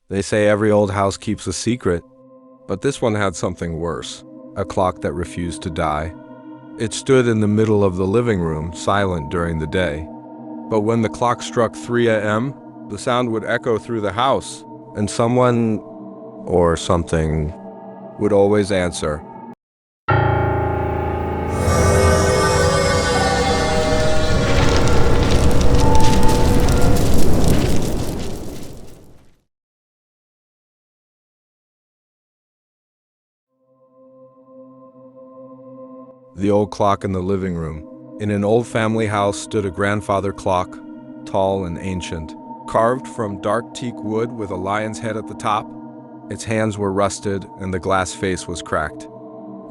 They say every old house keeps a secret, but this one had something worse, a clock that refused to die. It stood in the middle of the living room, silent during the day. But when the clock struck 3 a.m., the sound would echo through the house, and someone, or something, would always answer. The old clock in the living room. In an old family house stood a grandfather clock, tall and ancient, carved from dark teak wood with a lion's head at the top. Its hands were rusted and the glass face was cracked.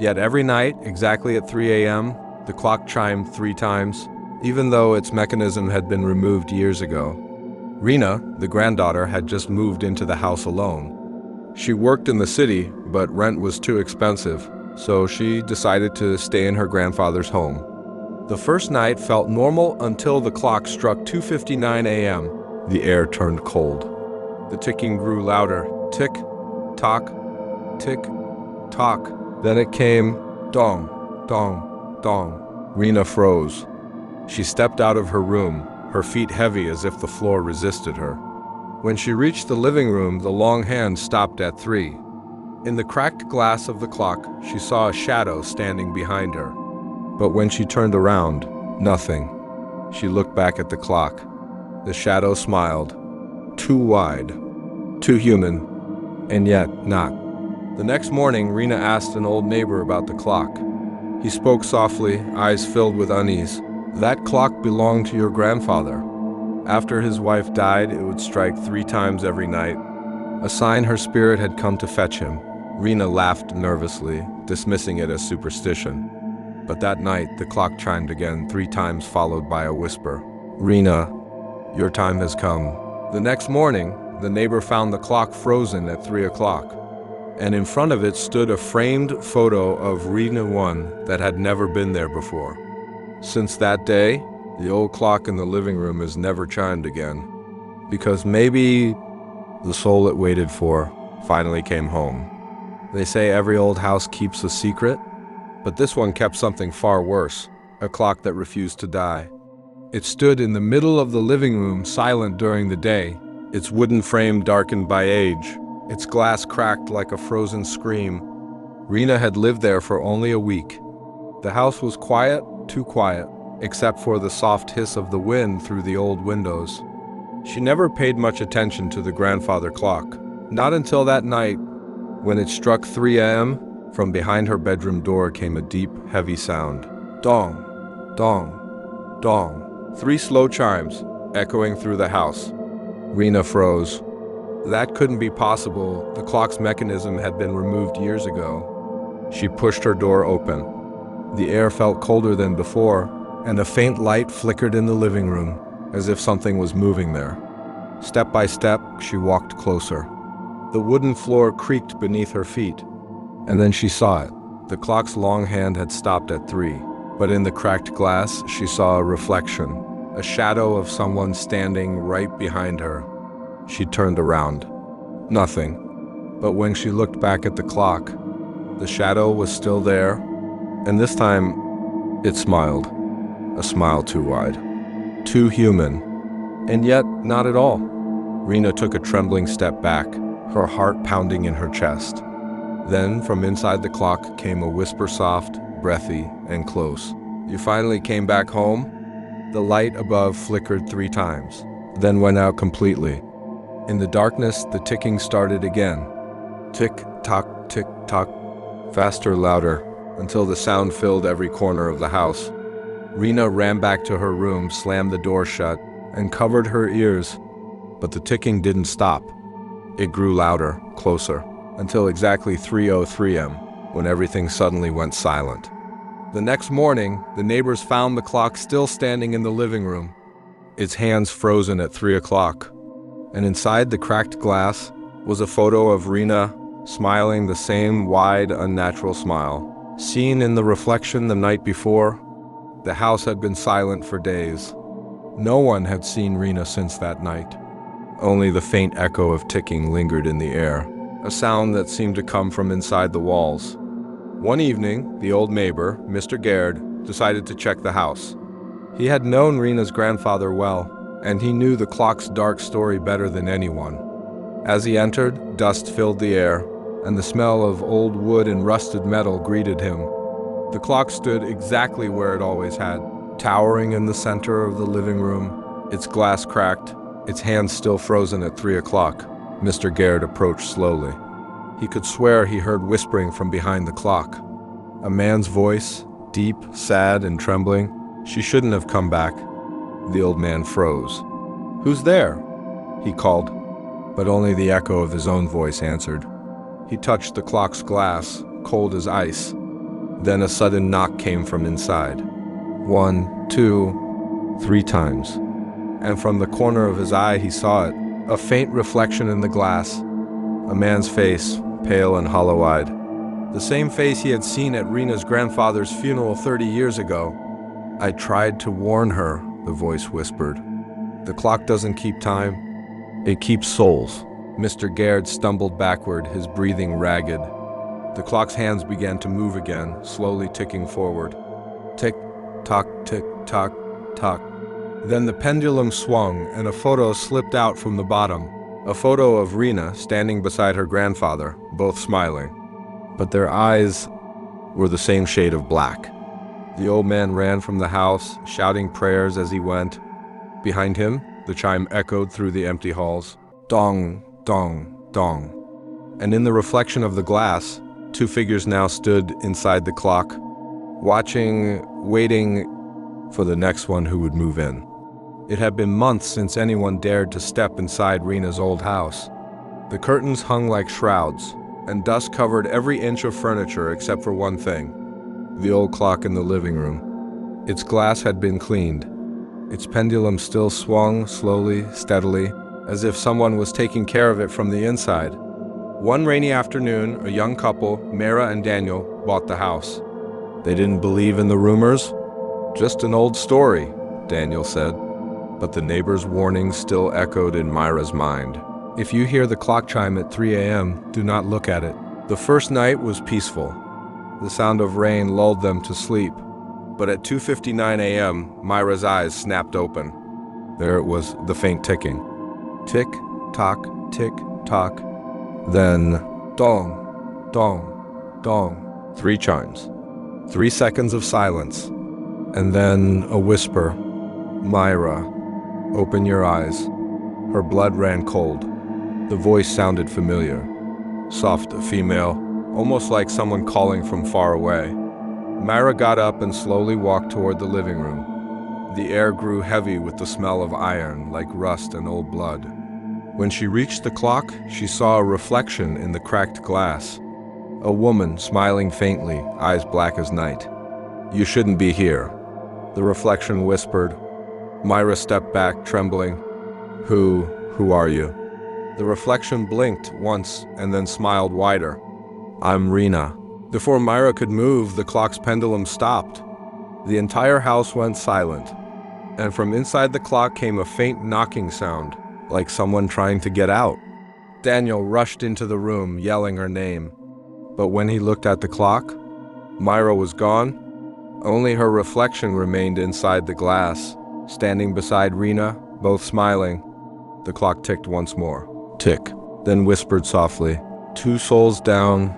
Yet every night, exactly at 3 a.m., the clock chimed 3 times, even though its mechanism had been removed years ago. Rena, the granddaughter, had just moved into the house alone. She worked in the city, but rent was too expensive, so she decided to stay in her grandfather's home. The first night felt normal until the clock struck 2:59 a.m. The air turned cold. The ticking grew louder. Tick, tock, tick, tock. Then it came dong, dong, dong. Rena froze. She stepped out of her room, her feet heavy as if the floor resisted her. When she reached the living room, the long hand stopped at 3. In the cracked glass of the clock, she saw a shadow standing behind her. But when she turned around, nothing. She looked back at the clock. The shadow smiled. Too wide, too human, and yet not. The next morning, Rena asked an old neighbor about the clock. He spoke softly, eyes filled with unease. That clock belonged to your grandfather. After his wife died, it would strike 3 times every night, a sign her spirit had come to fetch him. Rena laughed nervously, dismissing it as superstition. But that night, the clock chimed again 3 times, followed by a whisper. Rena, your time has come. The next morning, the neighbor found the clock frozen at 3 o'clock, and in front of it stood a framed photo of Rena 1 that had never been there before. Since that day, the old clock in the living room has never chimed again, because maybe the soul it waited for finally came home. They say every old house keeps a secret, but this one kept something far worse, a clock that refused to die. It stood in the middle of the living room, silent during the day, its wooden frame darkened by age, its glass cracked like a frozen scream. Rena had lived there for only a week. The house was quiet, too quiet, except for the soft hiss of the wind through the old windows. She never paid much attention to the grandfather clock, not until that night. When it struck 3 a.m., from behind her bedroom door came a deep, heavy sound. Dong, dong, dong. 3 slow chimes, echoing through the house. Rena froze. That couldn't be possible. The clock's mechanism had been removed years ago. She pushed her door open. The air felt colder than before, and a faint light flickered in the living room, as if something was moving there. Step by step, she walked closer. The wooden floor creaked beneath her feet, and then she saw it. The clock's long hand had stopped at 3, but in the cracked glass, she saw a reflection, a shadow of someone standing right behind her. She turned around. Nothing. But when she looked back at the clock, the shadow was still there, and this time, it smiled. A smile too wide, too human, and yet not at all. Rena took a trembling step back, her heart pounding in her chest. Then, from inside the clock came a whisper, soft, breathy, and close. You finally came back home? The light above flickered 3 times, then went out completely. In the darkness, the ticking started again. Tick-tock, tick-tock, faster, louder, until the sound filled every corner of the house. Rena ran back to her room, slammed the door shut, and covered her ears. But the ticking didn't stop. It grew louder, closer, until exactly 3:03 a.m., when everything suddenly went silent. The next morning, the neighbors found the clock still standing in the living room, its hands frozen at 3 o'clock. And inside the cracked glass was a photo of Rena, smiling the same wide, unnatural smile. Seen in the reflection the night before, the house had been silent for days. No one had seen Rena since that night. Only the faint echo of ticking lingered in the air, a sound that seemed to come from inside the walls. One evening, the old neighbor, Mr. Gaird, decided to check the house. He had known Rena's grandfather well, and he knew the clock's dark story better than anyone. As he entered, dust filled the air, and the smell of old wood and rusted metal greeted him. The clock stood exactly where it always had, towering in the center of the living room, its glass cracked, its hands still frozen at 3 o'clock. Mr. Gaird approached slowly. He could swear he heard whispering from behind the clock. A man's voice, deep, sad, and trembling. "She shouldn't have come back." The old man froze. "Who's there?" he called, but only the echo of his own voice answered. He touched the clock's glass, cold as ice. Then a sudden knock came from inside. 1, 2, 3 times. And from the corner of his eye he saw it, a faint reflection in the glass. A man's face, pale and hollow-eyed. The same face he had seen at Rena's grandfather's funeral 30 years ago. "I tried to warn her," the voice whispered. "The clock doesn't keep time. It keeps souls." Mr. Gaird stumbled backward, his breathing ragged. The clock's hands began to move again, slowly ticking forward. Tick-tock, tick-tock, tock. Then the pendulum swung, and a photo slipped out from the bottom. A photo of Rena standing beside her grandfather, both smiling. But their eyes were the same shade of black. The old man ran from the house, shouting prayers as he went. Behind him, the chime echoed through the empty halls. Dong, dong, dong. And in the reflection of the glass, 2 figures now stood inside the clock, watching, waiting for the next one who would move in. It had been months since anyone dared to step inside Rena's old house. The curtains hung like shrouds, and dust covered every inch of furniture except for one thing: the old clock in the living room. Its glass had been cleaned. Its pendulum still swung slowly, steadily, as if someone was taking care of it from the inside. One rainy afternoon, a young couple, Mara and Daniel, bought the house. They didn't believe in the rumors. "Just an old story," Daniel said. But the neighbor's warning still echoed in Myra's mind. "If you hear the clock chime at 3 a.m., do not look at it." The first night was peaceful. The sound of rain lulled them to sleep. But at 2:59 a.m., Myra's eyes snapped open. There it was, the faint ticking. Tick-tock, tick-tock. Then, dong, dong, dong. 3 chimes. 3 seconds of silence. And then a whisper. "Myra, open your eyes." Her blood ran cold. The voice sounded familiar. Soft, female, almost like someone calling from far away. Myra got up and slowly walked toward the living room. The air grew heavy with the smell of iron, like rust and old blood. When she reached the clock, she saw a reflection in the cracked glass. A woman smiling faintly, eyes black as night. "You shouldn't be here," the reflection whispered. Myra stepped back, trembling. Who are you?" The reflection blinked once and then smiled wider. "I'm Rena." Before Myra could move, the clock's pendulum stopped. The entire house went silent, and from inside the clock came a faint knocking sound, like someone trying to get out. Daniel rushed into the room, yelling her name. But when he looked at the clock, Myra was gone. Only her reflection remained inside the glass, standing beside Rena, both smiling. The clock ticked once more. Tick, then whispered softly, 2 souls down,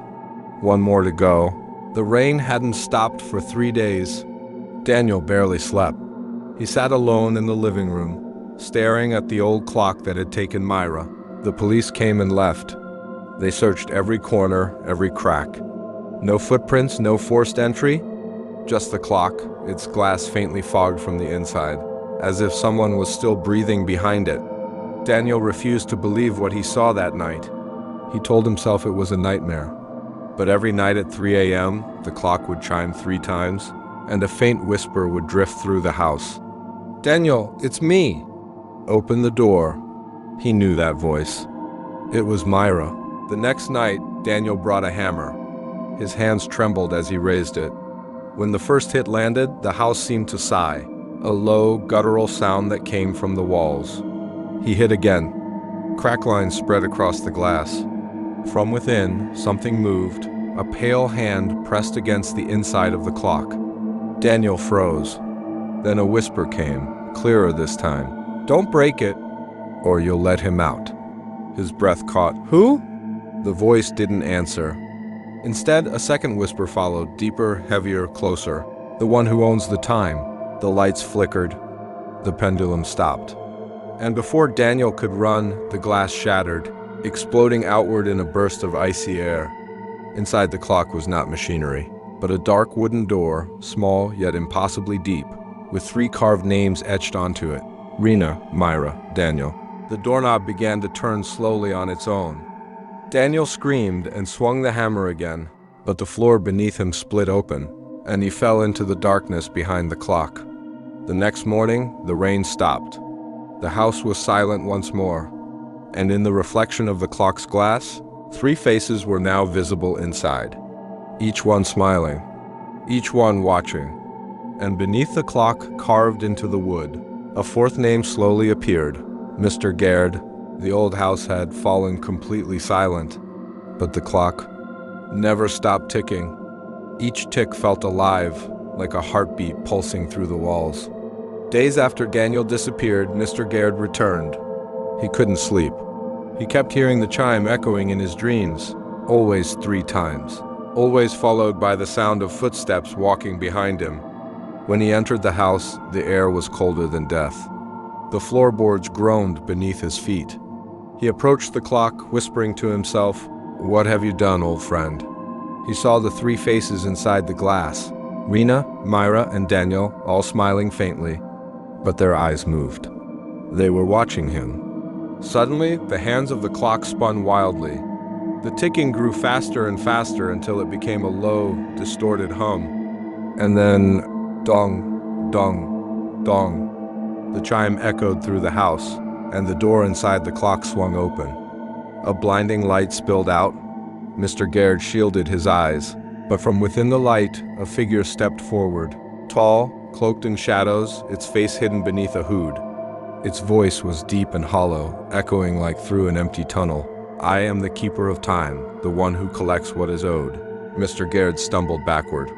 1 more to go. The rain hadn't stopped for 3 days. Daniel barely slept. He sat alone in the living room, staring at the old clock that had taken Myra. The police came and left. They searched every corner, every crack. No footprints, no forced entry. Just the clock, its glass faintly fogged from the inside, as if someone was still breathing behind it. Daniel refused to believe what he saw that night. He told himself it was a nightmare. But every night at 3 a.m., the clock would chime 3 times, and a faint whisper would drift through the house. "Daniel, it's me." "Open the door." He knew that voice. It was Myra. The next night, Daniel brought a hammer. His hands trembled as he raised it. When the first hit landed, the house seemed to sigh, a low, guttural sound that came from the walls. He hit again. Crack lines spread across the glass. From within, something moved. A pale hand pressed against the inside of the clock. Daniel froze. Then a whisper came, clearer this time. "Don't break it, or you'll let him out." His breath caught. "Who?" The voice didn't answer. Instead, a second whisper followed, deeper, heavier, closer. "The one who owns the time." The lights flickered. The pendulum stopped. And before Daniel could run, the glass shattered, exploding outward in a burst of icy air. Inside the clock was not machinery, but a dark wooden door, small yet impossibly deep, with 3 carved names etched onto it: Rena, Myra, Daniel. The doorknob began to turn slowly on its own. Daniel screamed and swung the hammer again, but the floor beneath him split open, and he fell into the darkness behind the clock. The next morning, the rain stopped. The house was silent once more, and in the reflection of the clock's glass, 3 faces were now visible inside, each one smiling, each one watching. And beneath the clock, carved into the wood, a 4th name slowly appeared: Mr. Gaird. The old house had fallen completely silent, but the clock never stopped ticking. Each tick felt alive, like a heartbeat pulsing through the walls. Days after Daniel disappeared, Mr. Gaird returned. He couldn't sleep. He kept hearing the chime echoing in his dreams, always 3 times, always followed by the sound of footsteps walking behind him. When he entered the house, the air was colder than death. The floorboards groaned beneath his feet. He approached the clock, whispering to himself, "What have you done, old friend?" He saw the 3 faces inside the glass, Rena, Myra, and Daniel, all smiling faintly, but their eyes moved. They were watching him. Suddenly, the hands of the clock spun wildly. The ticking grew faster and faster until it became a low, distorted hum. And then, dong, dong, dong. The chime echoed through the house, and the door inside the clock swung open. A blinding light spilled out. Mr. Gaird shielded his eyes, but from within the light, a figure stepped forward. Tall, cloaked in shadows, its face hidden beneath a hood. Its voice was deep and hollow, echoing like through an empty tunnel. "I am the keeper of time, the one who collects what is owed." Mr. Gaird stumbled backward.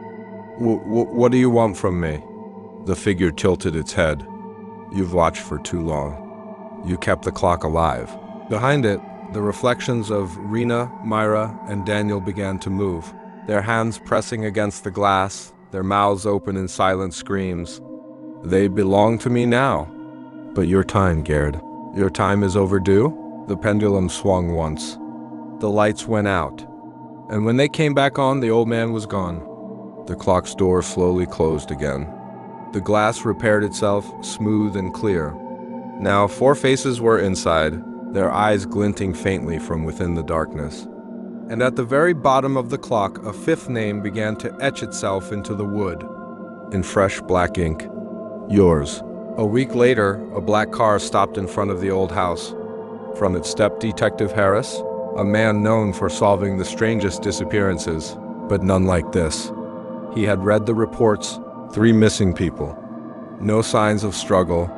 What do you want from me?" The figure tilted its head. "You've watched for too long. You kept the clock alive." Behind it, the reflections of Rena, Myra, and Daniel began to move, their hands pressing against the glass, their mouths open in silent screams. "They belong to me now." "But your time, Gaird. Your time is overdue?" The pendulum swung once. The lights went out, and when they came back on, the old man was gone. The clock's door slowly closed again. The glass repaired itself, smooth and clear. Now 4 faces were inside, their eyes glinting faintly from within the darkness. And at the very bottom of the clock, a 5th name began to etch itself into the wood, in fresh black ink. "Yours." A week later, a black car stopped in front of the old house. From it stepped Detective Harris, a man known for solving the strangest disappearances, but none like this. He had read the reports: 3 missing people, no signs of struggle,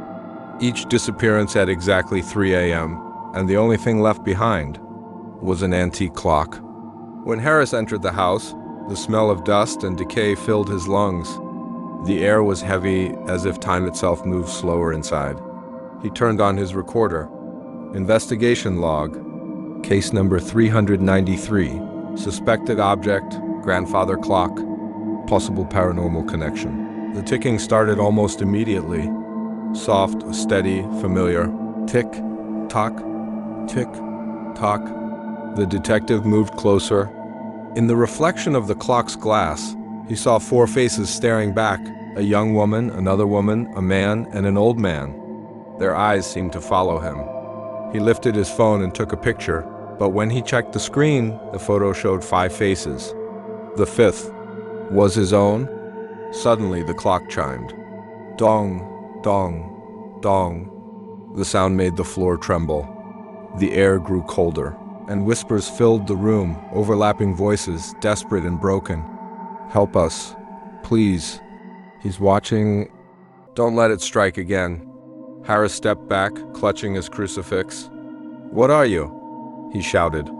each disappearance at exactly 3 a.m., and the only thing left behind was an antique clock. When Harris entered the house, the smell of dust and decay filled his lungs. The air was heavy, as if time itself moved slower inside. He turned on his recorder. Investigation log. Case number 393. Suspected object, grandfather clock. Possible paranormal connection. The ticking started almost immediately. Soft, steady, familiar. Tick, tock, tick, tock. The detective moved closer. In the reflection of the clock's glass, he saw 4 faces staring back: a young woman, another woman, a man, and an old man. Their eyes seemed to follow him. He lifted his phone and took a picture, but when he checked the screen, the photo showed 5 faces. The 5th was his own. Suddenly, the clock chimed. Dong, dong, dong. The sound made the floor tremble. The air grew colder, and whispers filled the room, overlapping voices, desperate and broken. "Help us, please. He's watching. Don't let it strike again." Harris stepped back, clutching his crucifix. "What are you?" he shouted.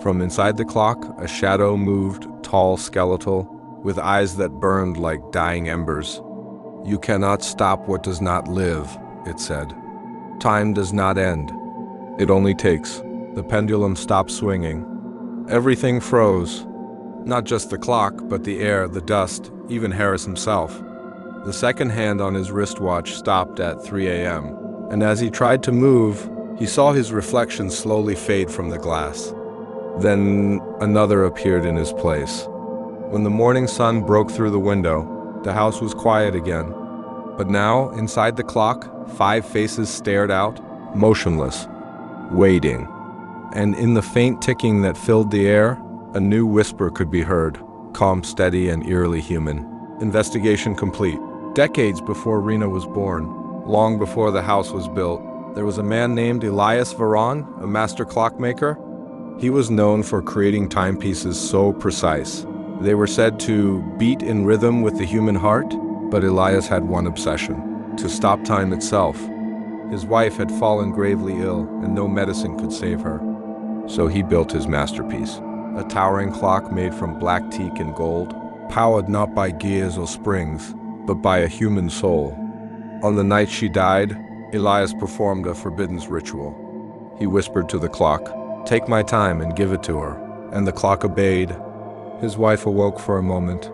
From inside the clock, a shadow moved, tall, skeletal, with eyes that burned like dying embers. "You cannot stop what does not live," it said. "Time does not end. It only takes." The pendulum stopped swinging. Everything froze. Not just the clock, but the air, the dust, even Harris himself. The second hand on his wristwatch stopped at 3 a.m., and as he tried to move, he saw his reflection slowly fade from the glass. Then another appeared in his place. When the morning sun broke through the window, the house was quiet again. But now, inside the clock, 5 faces stared out, motionless, waiting. And in the faint ticking that filled the air, a new whisper could be heard, calm, steady, and eerily human. Investigation complete. Decades before Rena was born, long before the house was built, there was a man named Elias Varron, a master clockmaker. He was known for creating timepieces so precise. They were said to beat in rhythm with the human heart, but Elias had one obsession: to stop time itself. His wife had fallen gravely ill, and no medicine could save her. So he built his masterpiece, a towering clock made from black teak and gold, powered not by gears or springs, but by a human soul. On the night she died, Elias performed a forbidden ritual. He whispered to the clock, "Take my time and give it to her." And the clock obeyed. His wife awoke for a moment,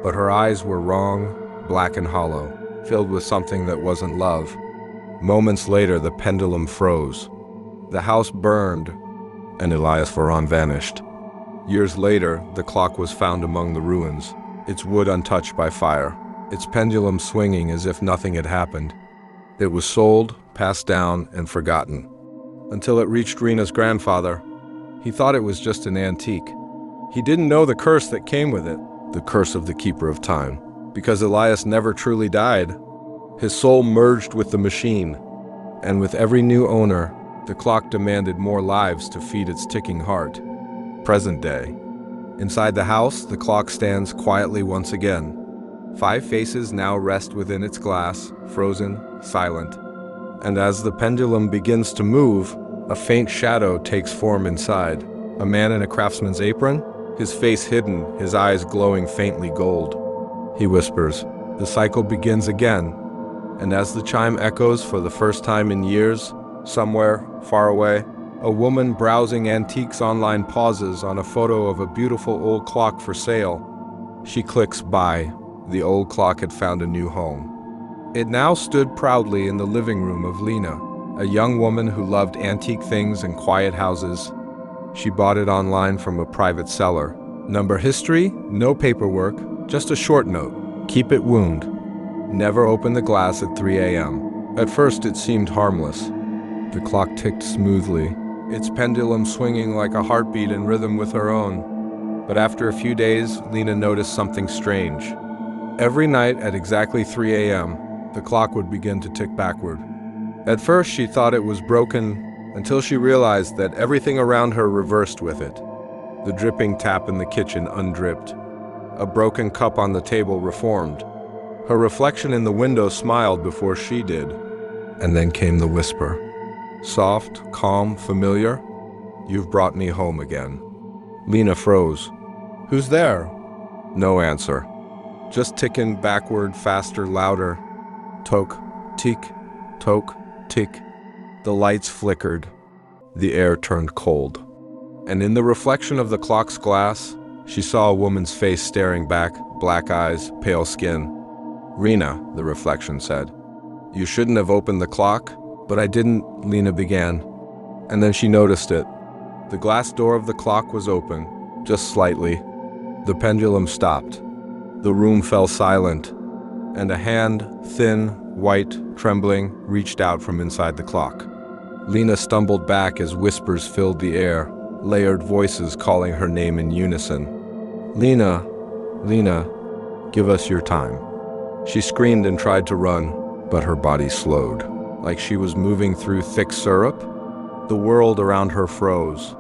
but her eyes were wrong, black and hollow, filled with something that wasn't love. Moments later, the pendulum froze. The house burned, and Elias Varron vanished. Years later, the clock was found among the ruins, its wood untouched by fire, its pendulum swinging as if nothing had happened. It was sold, passed down, and forgotten, until it reached Rena's grandfather. He thought it was just an antique. He didn't know the curse that came with it, the curse of the keeper of time. Because Elias never truly died, his soul merged with the machine, and with every new owner, the clock demanded more lives to feed its ticking heart. Present day. Inside the house, the clock stands quietly once again. 5 faces now rest within its glass, frozen, silent. And as the pendulum begins to move, a faint shadow takes form inside. A man in a craftsman's apron, his face hidden, his eyes glowing faintly gold. He whispers, "The cycle begins again." And as the chime echoes for the first time in years, somewhere far away, a woman browsing antiques online pauses on a photo of a beautiful old clock for sale. She clicks buy. The old clock had found a new home. It now stood proudly in the living room of Lena, a young woman who loved antique things and quiet houses. She bought it online from a private seller. Number history, no paperwork, just a short note. Keep it wound. Never open the glass at 3 a.m. At first it seemed harmless. The clock ticked smoothly, its pendulum swinging like a heartbeat in rhythm with her own. But after a few days, Lena noticed something strange. Every night at exactly 3 a.m., the clock would begin to tick backward. At first she thought it was broken, until she realized that everything around her reversed with it. The dripping tap in the kitchen undripped. A broken cup on the table reformed. Her reflection in the window smiled before she did. And then came the whisper. Soft, calm, familiar. "You've brought me home again." Lena froze. "Who's there?" No answer. Just ticking backward, faster, louder. Toke, tick, toke, tick. The lights flickered. The air turned cold. And in the reflection of the clock's glass, she saw a woman's face staring back, black eyes, pale skin. "Rena," the reflection said. "You shouldn't have opened the clock." "But I didn't," Lena began. And then she noticed it. The glass door of the clock was open, just slightly. The pendulum stopped. The room fell silent, and a hand, thin, white, trembling, reached out from inside the clock. Lena stumbled back as whispers filled the air, layered voices calling her name in unison. "Lena, Lena, give us your time." She screamed and tried to run, but her body slowed. Like she was moving through thick syrup, the world around her froze.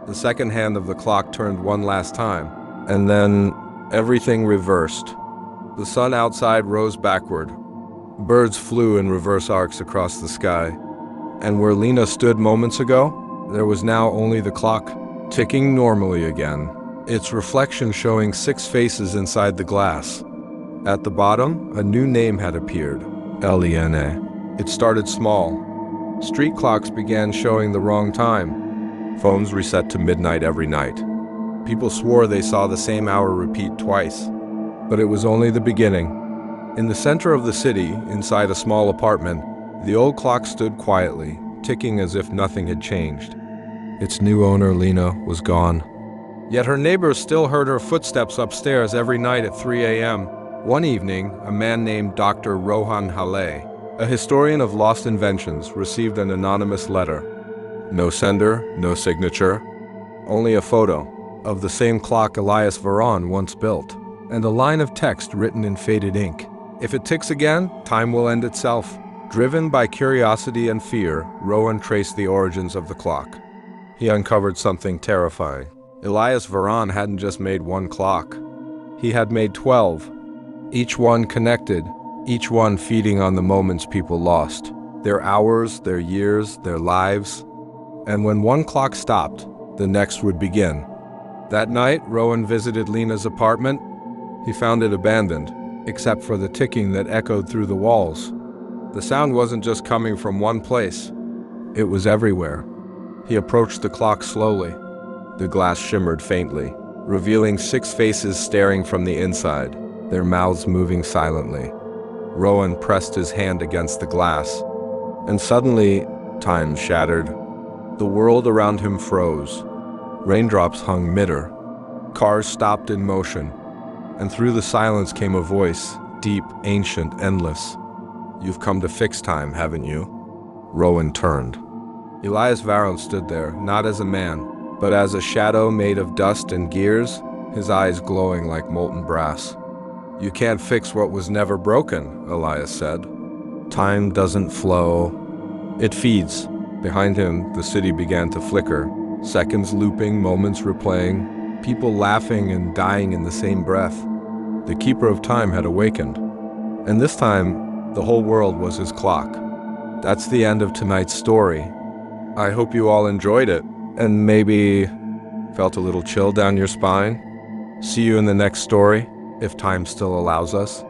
The second hand of the clock turned one last time, and then everything reversed. The sun outside rose backward. Birds flew in reverse arcs across the sky. And where Lena stood moments ago, There was now only the clock, ticking normally again, its reflection showing 6 faces inside the glass. At the bottom, a new name had appeared, Lena. It started small. Street clocks began showing the wrong time. Phones reset to midnight every night. People swore they saw the same hour repeat twice. But it was only the beginning. In the center of the city, inside a small apartment, the old clock stood quietly, ticking as if nothing had changed. Its new owner, Lena, was gone. Yet her neighbors still heard her footsteps upstairs every night at 3 a.m. One evening, a man named Dr. Rowan Hale, a historian of lost inventions, received an anonymous letter. No sender, no signature, only a photo of the same clock Elias Varron once built, and a line of text written in faded ink. If it ticks again, time will end itself. Driven by curiosity and fear, Rowan traced the origins of the clock. He uncovered something terrifying. Elias Varron hadn't just made one clock. He had made 12, each one connected, each one feeding on the moments people lost, their hours, their years, their lives. And when one clock stopped, the next would begin. That night, Rowan visited Lena's apartment. He found it abandoned, except for the ticking that echoed through the walls. The sound wasn't just coming from one place. It was everywhere. He approached the clock slowly. The glass shimmered faintly, revealing 6 faces staring from the inside, their mouths moving silently. Rowan pressed his hand against the glass, and suddenly, time shattered. The world around him froze. Raindrops hung mid-air. Cars stopped in motion, and through the silence came a voice, deep, ancient, endless. "You've come to fix time, haven't you?" Rowan turned. Elias Varron stood there, not as a man, but as a shadow made of dust and gears, his eyes glowing like molten brass. "You can't fix what was never broken," Elias said. "Time doesn't flow. It feeds." Behind him, the city began to flicker, seconds looping, moments replaying, people laughing and dying in the same breath. The keeper of time had awakened, and this time, the whole world was his clock. That's the end of tonight's story. I hope you all enjoyed it, and maybe felt a little chill down your spine. See you in the next story, if time still allows us.